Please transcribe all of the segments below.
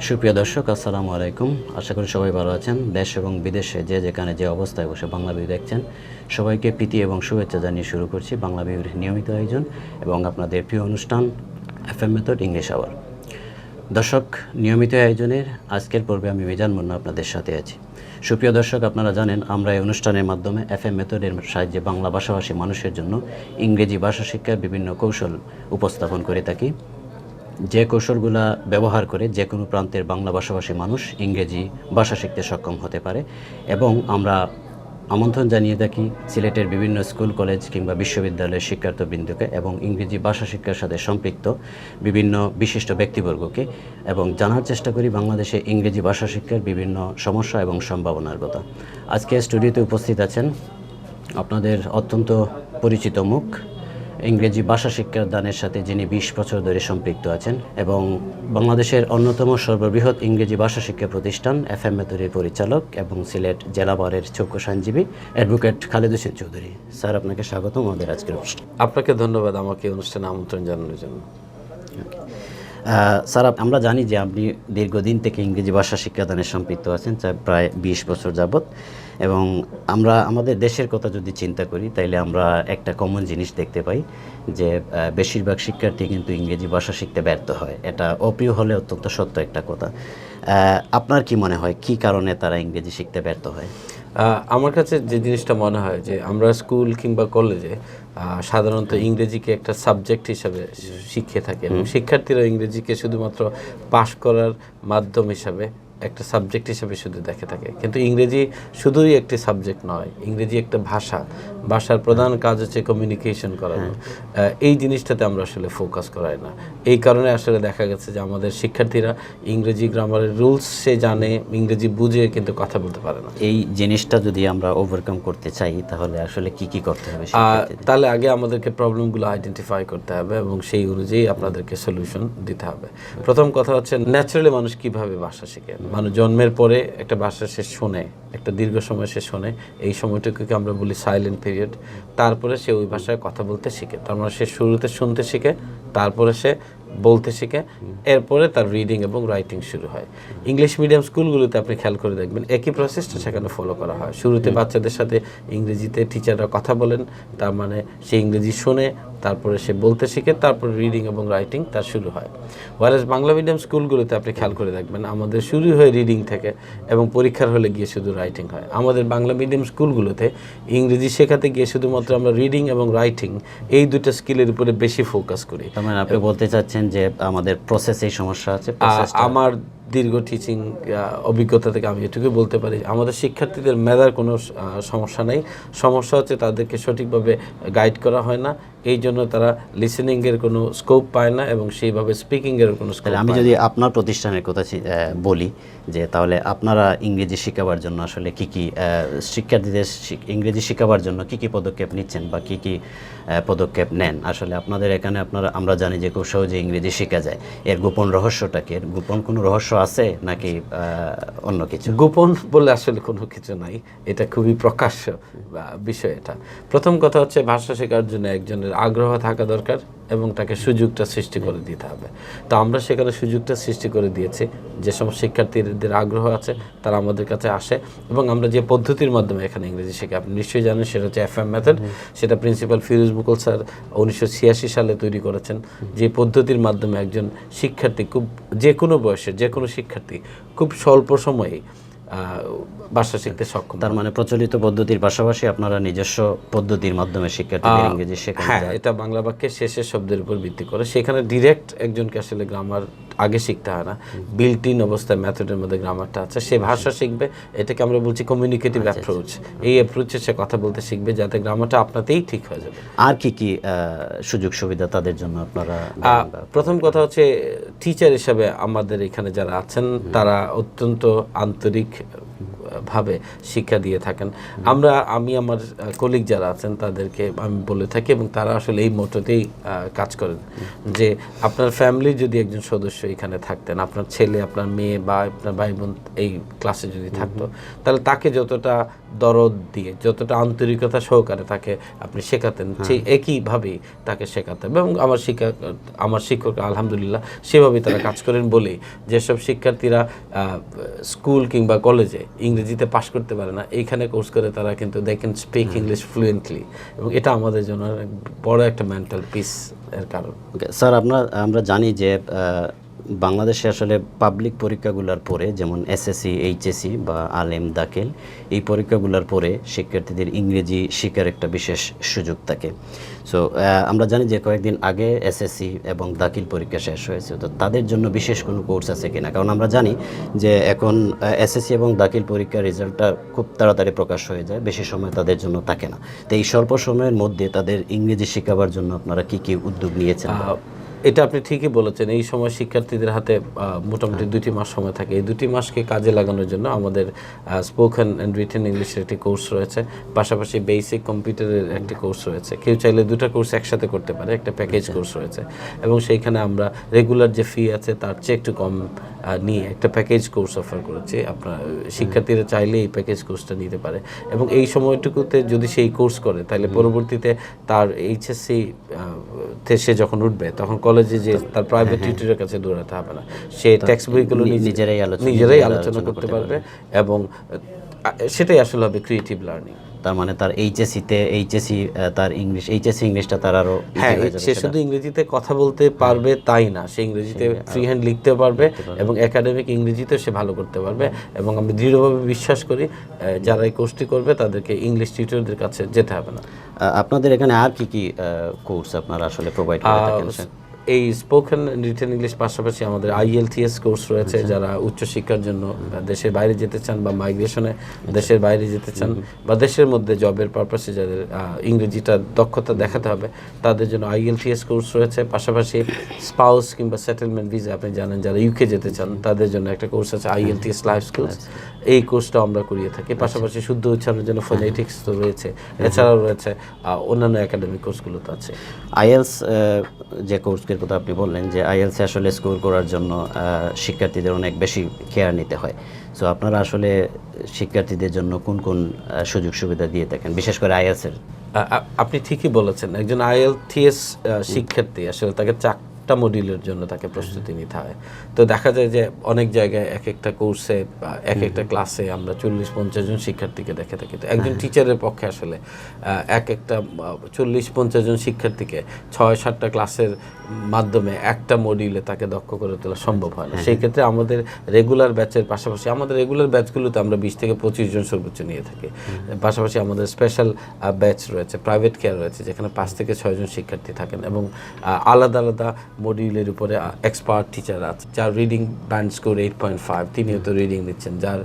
সুপ্রিয় দর্শক, আসসালামু আলাইকুম। আশা করি সবাই ভালো আছেন। দেশ এবং বিদেশে যে যেখানে যে অবস্থায় বসে বাংলা ভিউ দেখছেন, সবাইকে প্রীতি এবং শুভেচ্ছা জানিয়ে শুরু করছি বাংলা ভিউর নিয়মিত আয়োজন এবং আপনাদের প্রিয় অনুষ্ঠান এফএম মেথড ইংলিশ আওয়ার। দর্শক, নিয়মিত আয়োজনের আজকের পর্বে আমি মিজান মুন্না আপনাদের সাথে আছি। সুপ্রিয় দর্শক, আপনারা জানেন আমরা এই অনুষ্ঠানের মাধ্যমে এফএম মেথডের সাহায্যে বাংলা ভাষাভাষী মানুষের জন্য ইংরেজি ভাষা শিক্ষার বিভিন্ন কৌশল উপস্থাপন করে থাকি, যে কৌশলগুলো ব্যবহার করে যে কোনো প্রান্তের বাংলা ভাষাভাষী মানুষ ইংরেজি ভাষা শিখতে সক্ষম হতে পারে। এবং আমরা আমন্ত্রণ জানিয়ে থাকি সিলেটের বিভিন্ন স্কুল, কলেজ কিংবা বিশ্ববিদ্যালয়ের শিক্ষার্থীবৃন্দকে এবং ইংরেজি ভাষা শিক্ষার সাথে সম্পৃক্ত বিভিন্ন বিশিষ্ট ব্যক্তিবর্গকে, এবং জানার চেষ্টা করি বাংলাদেশে ইংরেজি ভাষা শিক্ষার বিভিন্ন সমস্যা এবং সম্ভাবনার কথা। আজকে স্টুডিওতে উপস্থিত আছেন আপনাদের অত্যন্ত পরিচিত মুখ, ইংরেজি ভাষা শিক্ষার দানের সাথে যিনি 20 বছর ধরে সম্পৃক্ত আছেন এবং বাংলাদেশের অন্যতম সর্ববৃহৎ ইংরেজি ভাষা শিক্ষা প্রতিষ্ঠান এফএম মেথডের পরিচালক এবং সিলেট জেলা বারের চক্ষু আইনজীবী অ্যাডভোকেট খালেদ হোসেন চৌধুরী। স্যার, আপনাকে স্বাগতম আমাদের আজকের অনুষ্ঠানে। আপনাকে ধন্যবাদ আমাকে অনুষ্ঠানে আমন্ত্রণ জানানোর জন্য। স্যার, আমরা জানি যে আপনি দীর্ঘদিন থেকে ইংরেজি ভাষা শিক্ষাদানে সম্পৃক্ত আছেন, প্রায় 20 বছর যাবৎ। এবং আমরা আমাদের দেশের কথা যদি চিন্তা করি তাইলে আমরা একটা কমন জিনিস দেখতে পাই যে বেশিরভাগ শিক্ষার্থী কিন্তু ইংরেজি ভাষা শিখতে ব্যর্থ হয়। এটা অপ্রিয় হলে অত্যন্ত সত্য একটা কথা। আপনার কি মনে হয় কী কারণে তারা ইংরেজি শিখতে ব্যর্থ হয়? আমার কাছে যে জিনিসটা মনে হয় যে আমরা স্কুল কিংবা কলেজে সাধারণত ইংরেজিকে একটা সাবজেক্ট হিসাবে শিখে থাকি এবং শিক্ষার্থীরা ইংরেজিকে শুধুমাত্র পাশ করার মাধ্যম হিসাবে একটা সাবজেক্ট হিসেবে শুধু দেখে থাকে। কিন্তু ইংরেজি শুধুই একটি সাবজেক্ট নয়, ইংরেজি একটা ভাষার প্রধান কাজ হচ্ছে কমিউনিকেশন করানো। এই জিনিসটাতে আমরা আসলে ফোকাস করাই না। এই কারণে আসলে দেখা গেছে যে আমাদের শিক্ষার্থীরা ইংরেজি গ্রামারের রুলস সে জানে, ইংরেজি বুঝে কিন্তু কথা বলতে পারে না। এই জিনিসটা যদি আমরা ওভারকাম করতে চাই তাহলে আসলে কি করতে হবে? তাহলে আগে আমাদেরকে প্রবলেমগুলো আইডেন্টিফাই করতে হবে এবং সেই অনুযায়ী আপনাদেরকে সলিউশন দিতে হবে। প্রথম কথা হচ্ছে ন্যাচারালি মানুষ কিভাবে ভাষা শেখে। মানুষ জন্মের পরে একটা ভাষা সে শোনে, একটা দীর্ঘ সময় সে শোনে, এই সময়টুকুকে আমরা বলি সাইলেন্ট পিরিয়ড। তারপরে সে ওই ভাষায় কথা বলতে শিখে। তার মানে সে শুরুতে শুনতে শিখে, তারপরে সে বলতে শিখে, এরপরে তার রিডিং এবং রাইটিং শুরু হয়। ইংলিশ মিডিয়াম স্কুলগুলোতে আপনি খেয়াল করে দেখবেন একই প্রসেসটা সেখানে ফলো করা হয়। শুরুতে বাচ্চাদের সাথে ইংরেজিতে টিচাররা কথা বলেন, তার মানে সে ইংরেজি শোনে, তারপরে সে বলতে শিখে, তারপর রিডিং এবং রাইটিং তার শুরু হয়। ওয়ারেস বাংলা মিডিয়াম স্কুলগুলোতে আপনি খেয়াল করে দেখবেন আমাদের শুরু হয় রিডিং থেকে এবং পরীক্ষার হলে গিয়ে শুধু রাইটিং হয়। আমাদের বাংলা মিডিয়াম স্কুলগুলোতে ইংরেজি শেখাতে গিয়ে শুধুমাত্র আমরা রিডিং এবং রাইটিং এই দুটো স্কিলের উপরে বেশি ফোকাস করি। তার মানে আপনি বলতে চাচ্ছেন যে আমাদের প্রসেসেই সমস্যা আছে? আমার দীর্ঘ টিচিং অভিজ্ঞতা থেকে আমি এটুকু বলতে পারি, আমাদের শিক্ষার্থীদের মেধার কোনো সমস্যা নেই। সমস্যা হচ্ছে তাদেরকে সঠিকভাবে গাইড করা হয় না, এই জন্য তারা লিসেনিংয়ের কোনো স্কোপ পায় না এবং সেইভাবে স্পিকিংয়ের কোনো স্কোপ। আমি যদি আপনার প্রতিষ্ঠানের কথা বলি যে তাহলে আপনারা ইংরেজি শেখাবার জন্য আসলে কি শিক্ষার্থীদের ইংরেজি শেখাবার জন্য কি পদক্ষেপ নিচ্ছেন বা কি পদক্ষেপ নেন? আসলে আপনাদের এখানে আমরা জানি যে খুব সহজে ইংরেজি শেখা যায়, এর গোপন রহস্যটাকে, গোপন কোনো রহস্য আছে নাকি অন্য কিছু? গোপন বলে আসলে কোনো কিছু নাই, এটা খুবই প্রকাশ্য বিষয়। এটা প্রথম কথা হচ্ছে ভাষা শেখার জন্য একজনের আগ্রহ থাকা দরকার এবং তাকে সুযোগটা সৃষ্টি করে দিতে হবে। তো আমরা সেখানে সুযোগটা সৃষ্টি করে দিয়েছি। যে সমস্ত শিক্ষার্থীদের আগ্রহ আছে তারা আমাদের কাছে আসে এবং আমরা যে পদ্ধতির মাধ্যমে এখানে ইংরেজি শেখা, আপনি নিশ্চয়ই জানেন, সেটা হচ্ছে এফএম মেথড। সেটা প্রিন্সিপাল ফিরোজ মুকুল স্যার 1986 সালে তৈরি করেছেন। যে পদ্ধতির মাধ্যমে একজন শিক্ষার্থী যে কোনো বয়সের যে কোনো শিক্ষার্থী খুব স্বল্প সময়ে ভাষা শিখতে সক্ষম। তার মানে প্রচলিত পদ্ধতির পাশাপাশি আপনারা নিজস্ব পদ্ধতির মাধ্যমে শিক্ষার্থীদের ইংরেজি শেখান? হ্যাঁ, এটা বাংলা বাক্যের শেষের শব্দের উপর ভিত্তি করে। সেখানে ডিরেক্ট একজনকে আসলে গ্রামার আগে শিখতে হয় না, বিল্ট ইন অবস্থায় মেথডের মধ্যে গ্রামারটা আছে, সে ভাষা শিখবে। এটাকে আমরা বলছি কমিউনিকেটিভ অ্যাপ্রোচ। এই অ্যাপ্রোচে সে কথা বলতে শিখবে যাতে গ্রামারটা আপনাতেই ঠিক হয়ে যাবে। আর কি সুযোগ সুবিধা তাদের জন্য আপনারা? প্রথম কথা হচ্ছে টিচার হিসাবে আমাদের এখানে যারা আছেন তারা অত্যন্ত আন্তরিক ভাবে শিক্ষা দিয়ে থাকেন। আমি আমার কলিগ যারা আছেন তাদেরকে আমি বলে থাকি এবং তারা আসলে এই মোটোতেই কাজ করেন যে আপনার ফ্যামিলির যদি একজন সদস্য এখানে থাকতেন, আপনার ছেলে, আপনার মেয়ে বা আপনার ভাই বোন এই ক্লাসে যদি থাকতো, তাহলে তাকে যতটা দরদ দিয়ে, যতটা আন্তরিকতা সহকারে তাকে আপনি শেখাতেন, সেই একইভাবেই তাকে শেখাতেন। এবং আমার শিক্ষক আলহামদুলিল্লাহ সেভাবেই তারা কাজ করেন বলেই যেসব শিক্ষার্থীরা স্কুল কিংবা কলেজে ইংরেজিতে পাশ করতে পারে না, এইখানে কোর্স করে তারা কিন্তু they can speak English fluently, এবং এটা আমাদের জন্য বড় একটা মেন্টাল পিস এর কারণ। স্যার আমরা জানি যে বাংলাদেশে আসলে পাবলিক পরীক্ষাগুলোর পরে, যেমন এসএসসি, এইচএসসি বা আলেম, দাখিল, এই পরীক্ষাগুলোর পরে শিক্ষার্থীদের ইংরেজি শেখার একটা বিশেষ সুযোগ থাকে। সো আমরা জানি যে কয়েকদিন আগে এসএসসি এবং দাখিল পরীক্ষা শেষ হয়েছে, তো তাদের জন্য বিশেষ কোনো কোর্স আছে কিনা? কারণ আমরা জানি যে এখন এসএসসি এবং দাখিল পরীক্ষার রেজাল্টটা খুব তাড়াতাড়ি প্রকাশ হয়ে যায়, বেশি সময় তাদের জন্য থাকে না। তো এই স্বল্প সময়ের মধ্যে তাদের ইংরেজি শেখাবার জন্য আপনারা কি কি উদ্যোগ নিয়েছেন? এটা আপনি ঠিকই বলেছেন। এই সময় শিক্ষার্থীদের হাতে মোটামুটি 2টি মাস সময় থাকে। এই 2টি মাসকে কাজে লাগানোর জন্য আমাদের স্পোকেন অ্যান্ড রিটেন ইংলিশের একটি কোর্স রয়েছে, পাশাপাশি বেসিক কম্পিউটারের একটি কোর্স রয়েছে। কেউ চাইলে 2টা কোর্স একসাথে করতে পারে, একটা প্যাকেজ কোর্স রয়েছে, এবং সেইখানে আমরা রেগুলার যে ফি আছে তার চেয়ে একটু কম নিয়ে একটা প্যাকেজ কোর্স অফার করেছি। আপনার শিক্ষার্থীরা চাইলে এই প্যাকেজ কোর্সটা নিতে পারে, এবং এই সময়টুকুতে যদি সেই কোর্স করে তাহলে পরবর্তীতে তার এইচএসসি সে যখন উঠবে তখন কলেজে যে তার প্রাইভেট টিউটরের কাছে দৌড়াতে হবে না, সে টেক্সট বইগুলো নিজেরাই আলোচনা করতে পারবে, এবং সেটাই আসলে হবে ক্রিয়েটিভ লার্নিং। তার মানে তার এইচএসসি তার এইচএসসি ইংলিশটা তার আরো হ্যাঁ, সে শুধু ইংরেজিতে কথা বলতে পারবে তাই না, সে ইংরেজিতে ফ্রি হ্যান্ড লিখতে পারবে এবং একাডেমিক ইংরেজিতেও সে ভালো করতে পারবে। এবং আমি দৃঢ়ভাবে বিশ্বাস করি যারা এই কোর্সটি করবে তাদেরকে ইংলিশ টিউটরদের কাছে যেতে হবে না। আপনাদের এখানে আর কি কি কোর্স আপনারা আসলে প্রোভাইড করে থাকেন? এই স্পোকেন রিটেন ইংলিশ পাশাপাশি আমাদের IELTS কোর্স রয়েছে, যারা উচ্চশিক্ষার জন্য দেশের বাইরে যেতে চান বা মাইগ্রেশনে দেশের বাইরে যেতে চান, বা দেশের মধ্যে জবের পারপাসে যাদের ইংরেজিটা দক্ষতা দেখাতে হবে তাদের জন্য IELTS কোর্স রয়েছে। পাশাপাশি স্পাউস কিংবা সেটেলমেন্ট ভিসা, আপনি জানেন যারা ইউকে যেতে চান তাদের জন্য একটা কোর্স আছে IELTS লাইফ স্কিলস, এই কোর্সটা আমরা করিয়ে থাকি। পাশাপাশি শুদ্ধ উচ্চারণের জন্য ফোনেটিক্স তো রয়েছে, এছাড়াও রয়েছে অন্যান্য একাডেমিক কোর্সগুলো তো আছে। আইএলস যে কোর্সের কথা আপনি বললেন যে আইএলস আসলে স্কোর করার জন্য শিক্ষার্থীদের অনেক বেশি কেয়ার নিতে হয়। সো আপনারা আসলে শিক্ষার্থীদের জন্য কোন কোন সুযোগ সুবিধা দিয়ে থাকেন, বিশেষ করে আইএলসের? আপনি ঠিকই বলেছেন, একজন IELTS শিক্ষার্থী আসলে তাকে একটা মডিউলের জন্য তাকে প্রস্তুতি নিতে হয়। তো দেখা যায় যে অনেক জায়গায় এক একটা কোর্সে এক একটা ক্লাসে আমরা 40-50 জন শিক্ষার্থীকে দেখে থাকি। তো একজন টিচারের পক্ষে আসলে এক একটা 40-50 জন শিক্ষার্থীকে 6-7টা ক্লাসের মাধ্যমে একটা মডিউলে তাকে দক্ষ করে তোলা সম্ভব হয় না। সেই ক্ষেত্রে আমাদের রেগুলার ব্যাচের পাশাপাশি আমাদের রেগুলার ব্যাচগুলোতে আমরা 20 থেকে 25 জন সর্বোচ্চ নিয়ে থাকি। পাশাপাশি আমাদের স্পেশাল ব্যাচ রয়েছে, প্রাইভেট কেয়ার রয়েছে, যেখানে 5 থেকে 6 জন শিক্ষার্থী থাকেন, এবং আলাদা আলাদা মডিউলের উপরে এক্সপার্ট টিচার আছে। যার রিডিং ব্যান্ড স্কোর 8.5 তিনিও তো রিডিং নিচ্ছেন, যার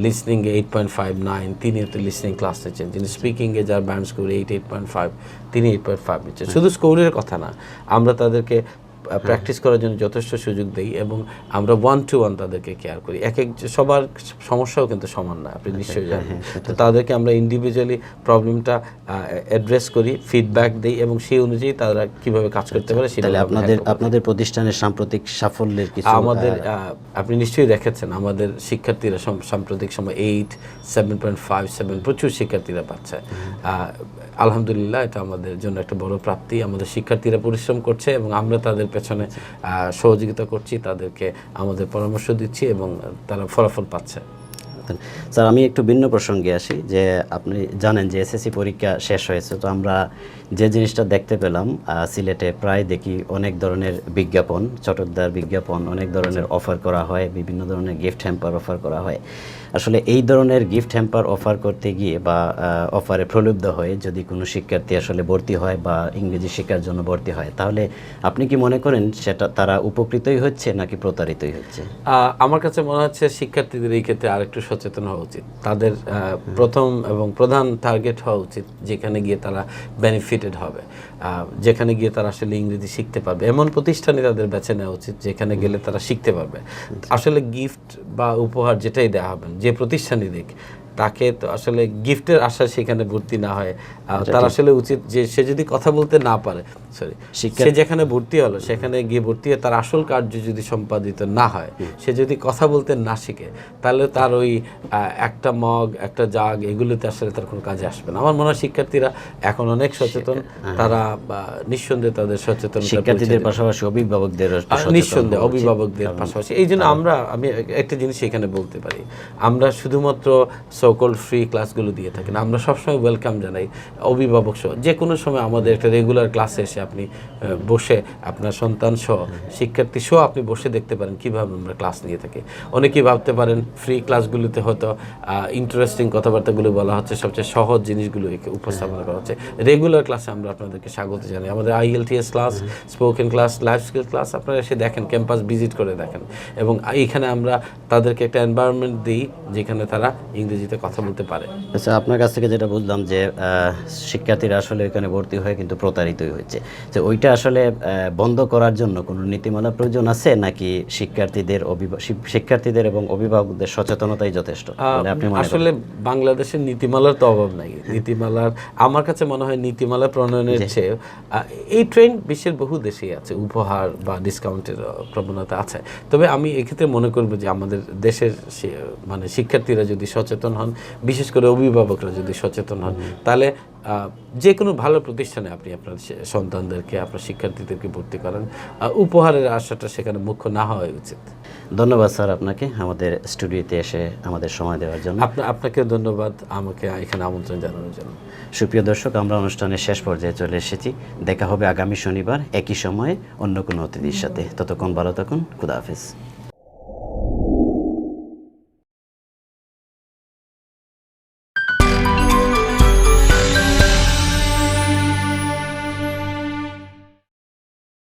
লিসনিংয়ে 8.59 তিনিও তো লিসনিং ক্লাস নিচ্ছেন, যিনি স্পিকিংয়ে যার ব্যান্ড স্কোর 8.5 তিনি 8.5 নিচ্ছেন। শুধু স্কোরের কথা না, আমরা তাদেরকে প্র্যাকটিস করার জন্য যথেষ্ট সুযোগ দেই, এবং আমরা 1-to-1 তাদেরকে কেয়ার করি। সবার সমস্যাও কিন্তু সমান না, আপনি নিশ্চয়ই জানেন। তো তাদেরকে আমরা ইন্ডিভিজুয়ালি প্রবলেমটা অ্যাড্রেস করি, ফিডব্যাক দিই, এবং সেই অনুযায়ী তারা কিভাবে কাজ করতে পারে সেটা। আপনাদের প্রতিষ্ঠানের সাম্প্রতিক সাফল্যের কিছু আপনি নিশ্চয়ই দেখেছেন, আমাদের শিক্ষার্থীরা সাম্প্রতিক সময় 8, 7.5, 7 প্রচুর শিক্ষার্থীরা পাচ্ছে। আলহামদুলিল্লাহ, এটা আমাদের জন্য একটা বড় প্রাপ্তি। আমাদের শিক্ষার্থীরা পরিশ্রম করছে এবং আমরা তাদের পেছনে সহযোগিতা করছি, তাদেরকে আমাদের পরামর্শ দিচ্ছি, এবং তারা ফলাফল পাচ্ছে। স্যার, আমি একটু ভিন্ন প্রসঙ্গে আসি, যে আপনি জানেন যে এসএসসি পরীক্ষা শেষ হয়েছে, তো আমরা যে জিনিসটা দেখতে পেলাম সিলেটে প্রায় দেখি অনেক ধরনের বিজ্ঞাপন, চটকদার বিজ্ঞাপন, অনেক ধরনের অফার করা হয়, বিভিন্ন ধরনের গিফট হ্যাম্পার অফার করা হয়। আসলে এই ধরনের গিফট হ্যাম্পার অফার করতে গিয়ে বা অফারে প্রলুব্ধ হয়ে যদি কোনো শিক্ষার্থী আসলে ভর্তি হয় বা ইংরেজি শেখার জন্য ভর্তি হয়, তাহলে আপনি কি মনে করেন সেটা তারা উপকৃতই হচ্ছে নাকি প্রতারিতই হচ্ছে? আমার কাছে মনে হচ্ছে শিক্ষার্থীদের এই ক্ষেত্রে আরেকটু সচেতন হওয়া উচিত। তাদের প্রথম এবং প্রধান টার্গেট হওয়া উচিত যেখানে গিয়ে তারা বেনিফিটেড হবে, যেখানে গিয়ে তারা আসলে ইংরেজি শিখতে পারবে, এমন প্রতিষ্ঠানে তাদের বেছে নেওয়া উচিত যেখানে গেলে তারা শিখতে পারবে। আসলে গিফট বা উপহার যেটাই দেওয়া হবে, যে প্রতিষ্ঠানই দিক, তাকে তো আসলে গিফটের আশা সেখানে ভর্তি না হয়। তার আসলে উচিত যে সে যদি কথা বলতে না পারে, সে যেখানে ভর্তি হলো সেখানে গিয়ে ভর্তি হয়ে তার আসল কার্য যদি সম্পাদিত না হয়, সে যদি কথা বলতে না শিখে, তাহলে তার ওই একটা মগ, একটা জাগ, এগুলোতে আসলে তার কোনো কাজে আসবে না। আমার মনে হয় শিক্ষার্থীরা এখন অনেক সচেতন, তারা নিঃসন্দেহে তাদের সচেতন, শিক্ষার্থীদের পাশাপাশি অভিভাবকদের, নিঃসন্দেহে অভিভাবকদের পাশাপাশি। এই জন্য আমি একটা জিনিস এখানে বলতে পারি, আমরা শুধুমাত্র সো-কল্ড ফ্রি ক্লাসগুলো দিয়ে থাকি না, আমরা সবসময় ওয়েলকাম জানাই অভিভাবক সহ। যে কোনো সময় আমাদের একটা রেগুলার ক্লাসে এসে আপনি বসে আপনার সন্তান সহ, শিক্ষার্থী সহ আপনি বসে দেখতে পারেন কীভাবে আমরা ক্লাস নিয়ে থাকি। অনেকেই ভাবতে পারেন ফ্রি ক্লাসগুলোতে হয়তো ইন্টারেস্টিং কথাবার্তাগুলো বলা হচ্ছে, সবচেয়ে সহজ জিনিসগুলো উপস্থাপন করা হচ্ছে। রেগুলার ক্লাসে আমরা আপনাদেরকে স্বাগত জানাই। আমাদের IELTS class, spoken class, life skill class আপনারা এসে দেখেন, ক্যাম্পাস ভিজিট করে দেখেন, এবং এইখানে আমরা তাদেরকে একটা এনভায়রনমেন্ট দিই যেখানে তারা ইংরেজিতে কথা বলতে পারে। আচ্ছা, আপনার কাছ থেকে যেটা বুঝলাম যে শিক্ষার্থীরা আসলে এখানে ভর্তি হয়ে কিন্তু প্রতারিতই হয়েছে, তো ওইটা আসলে বন্ধ করার জন্য কোনো নীতিমালা প্রয়োজন আছে, নাকি শিক্ষার্থীদের এবং অভিভাবকদের সচেতনতাই যথেষ্ট বলে আপনি মনে করেন? আসলে বাংলাদেশের নীতিমালার তো অভাব নাই। নীতিমালার, আমার কাছে মনে হয় নীতিমালা প্রণয়নের চেয়ে এই ট্রেন্ড বিশ্বের বহু দেশেই আছে, উপহার বা ডিসকাউন্টের প্রবণতা আছে। তবে আমি এক্ষেত্রে মনে করব যে আমাদের দেশের মানে শিক্ষার্থীরা যদি সচেতন হন, বিশেষ করে অভিভাবকরা যদি সচেতন হন, তাহলে যে কোনো ভালো প্রতিষ্ঠানে আপনি আপনার সন্তানদেরকে, আপনার শিক্ষার্থীদেরকে ভর্তি করেন। উপহারের আশাটা সেখানে মুখ্য না হওয়া উচিত। ধন্যবাদ স্যার আপনাকে আমাদের স্টুডিওতে এসে আমাদের সময় দেওয়ার জন্য। আপনাকেও ধন্যবাদ আমাকে এখানে আমন্ত্রণ জানানোর জন্য। সুপ্রিয় দর্শক, আমরা অনুষ্ঠানের শেষ পর্যায়ে চলে এসেছি। দেখা হবে আগামী শনিবার একই সময়ে অন্য কোনো অতিথির সাথে। ততক্ষণ ভালো থাকুন। খুদা হাফেজ।